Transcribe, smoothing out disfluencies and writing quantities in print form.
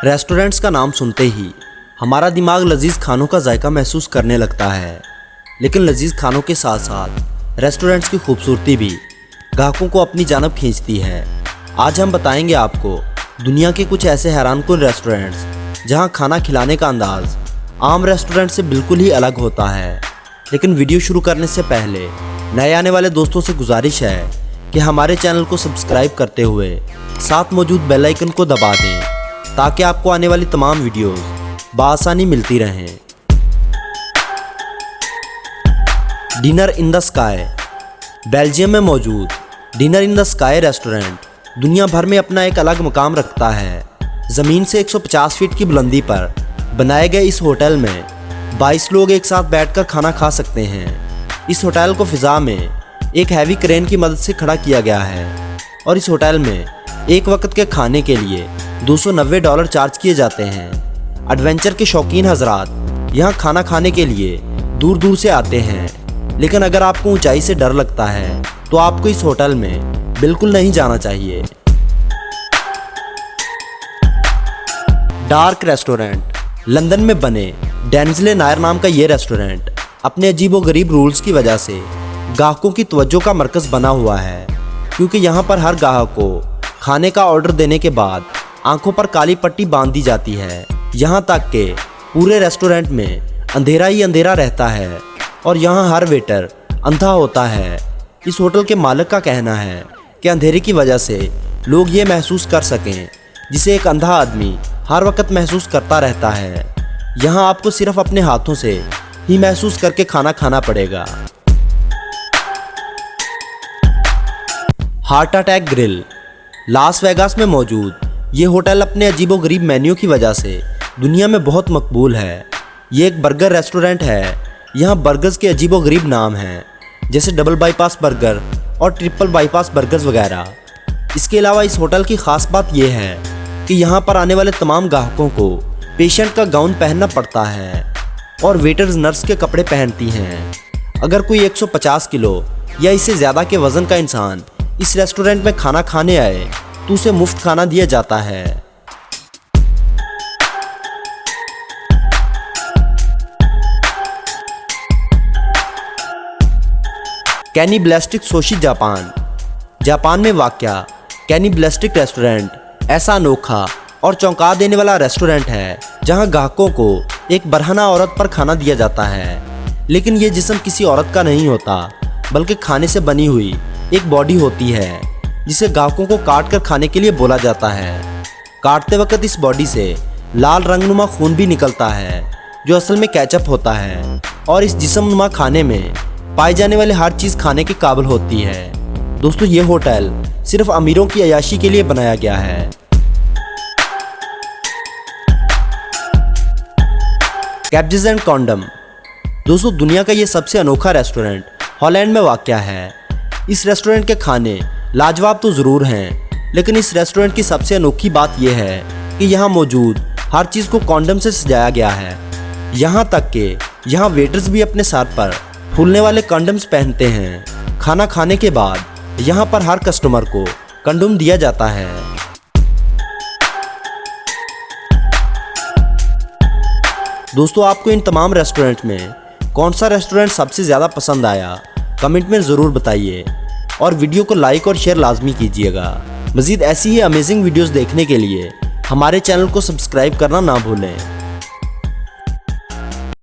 Restaurants का नाम सुनते ही हमारा दिमाग लजीज खानों का जायका महसूस करने लगता है, लेकिन लजीज खानों के साथ साथ रेस्टोरेंट्स की खूबसूरती भी ग्राहकों को अपनी जानब खींचती है। आज हम बताएंगे आपको दुनिया के कुछ ऐसे हैरानकुन रेस्टोरेंट्स जहां खाना खिलाने का अंदाज आम रेस्टोरेंट से बिल्कुल ही अलग होता है। लेकिन वीडियो शुरू करने से पहले नए आने वाले दोस्तों से गुजारिश है कि हमारे चैनल को सब्सक्राइब करते हुए साथ मौजूद बेल आइकन को दबा दें ताकि आपको आने वाली तमाम वीडियोस बआसानी मिलती रहें। Dinner in the sky. Belgium में मौजूद dinner in the sky restaurant दुनिया भर में अपना एक अलग मुकाम रखता है। ज़मीन से 150 फीट की बुलंदी पर बनाए गए इस होटल में 22 लोग एक साथ बैठकर खाना खा सकते हैं। इस होटल को फ़िज़ा में एक हैवी क्रेन की मदद से खड़ा किया गया है और इस होटल में एक वक्त के खाने के लिए $290 चार्ज किए जाते हैं। एडवेंचर के शौकीन हजरात यहाँ खाना खाने के लिए दूर दूर से आते हैं, लेकिन अगर आपको ऊंचाई से डर लगता है तो आपको इस होटल में बिल्कुल नहीं जाना चाहिए। Dark restaurant. लंदन में बने डेंजले नायर नाम का ये रेस्टोरेंट अपने अजीबोगरीब रूल्स की वजह से ग्राहकों की तवज्जो का मरकज़ बना हुआ है, क्योंकि यहाँ पर हर ग्राहक को खाने का ऑर्डर देने के बाद आंखों पर काली पट्टी बांध दी जाती है। यहाँ तक कि पूरे रेस्टोरेंट में अंधेरा ही अंधेरा रहता है और यहाँ हर वेटर अंधा होता है। इस होटल के मालिक का कहना है कि अंधेरे की वजह से लोग ये महसूस कर सकें जिसे एक अंधा आदमी हर वक्त महसूस करता रहता है। यहाँ आपको सिर्फ अपने हाथों से ही महसूस करके खाना खाना पड़ेगा। Heart attack grill. Las Vegas में मौजूद ये होटल अपने अजीबोगरीब मेन्यू की वजह से दुनिया में बहुत मकबूल है। ये एक बर्गर रेस्टोरेंट है। यहाँ बर्गर्स के अजीबोगरीब नाम हैं, जैसे डबल बाईपास बर्गर और ट्रिपल बाईपास बर्गर्स वगैरह। इसके अलावा इस होटल की ख़ास बात यह है कि यहाँ पर आने वाले तमाम ग्राहकों को पेशेंट का गाउन पहनना पड़ता है और वेटर्स नर्स के कपड़े पहनती हैं। अगर कोई 150 किलो या इससे ज़्यादा के वज़न का इंसान इस रेस्टोरेंट में खाना खाने आए तो उसे मुफ्त खाना दिया जाता है। Cannibalistic sushi. जापान में वाक़या कैनिबलिस्टिक रेस्टोरेंट ऐसा अनोखा और चौंका देने वाला रेस्टोरेंट है जहां ग्राहकों को एक बरहना औरत पर खाना दिया जाता है, लेकिन ये जिस्म किसी औरत का नहीं होता बल्कि खाने से बनी हुई एक बॉडी होती है जिसे ग्राहकों को काट कर खाने के लिए बोला जाता है। काटते वक्त इस बॉडी से लाल रंगनुमा खून भी निकलता है जो असल में केचप होता है और इस जिस्मनुमा खाने में पाई जाने वाली हर चीज़ खाने के काबिल होती है। दोस्तों, ये होटल सिर्फ अमीरों की अयाशी के लिए बनाया गया है। कैब्जेस एंड कॉन्डम। दोस्तों, दुनिया का ये सबसे अनोखा रेस्टोरेंट हॉलैंड में वाक़या है। इस रेस्टोरेंट के खाने लाजवाब तो ज़रूर हैं, लेकिन इस रेस्टोरेंट की सबसे अनोखी बात यह है कि यहाँ मौजूद हर चीज़ को कॉन्डम से सजाया गया है। यहाँ तक कि यहाँ वेटर्स भी अपने सर पर फूलने वाले कंडम्स पहनते हैं। खाना खाने के बाद यहाँ पर हर कस्टमर को कंडोम दिया जाता है। दोस्तों, आपको इन तमाम रेस्टोरेंट में कौन सा रेस्टोरेंट सबसे ज़्यादा पसंद आया कमेंट में ज़रूर बताइए और वीडियो को लाइक और शेयर लाजमी कीजिएगा। मज़ीद ऐसी ही अमेजिंग वीडियोस देखने के लिए हमारे चैनल को सब्सक्राइब करना ना भूलें।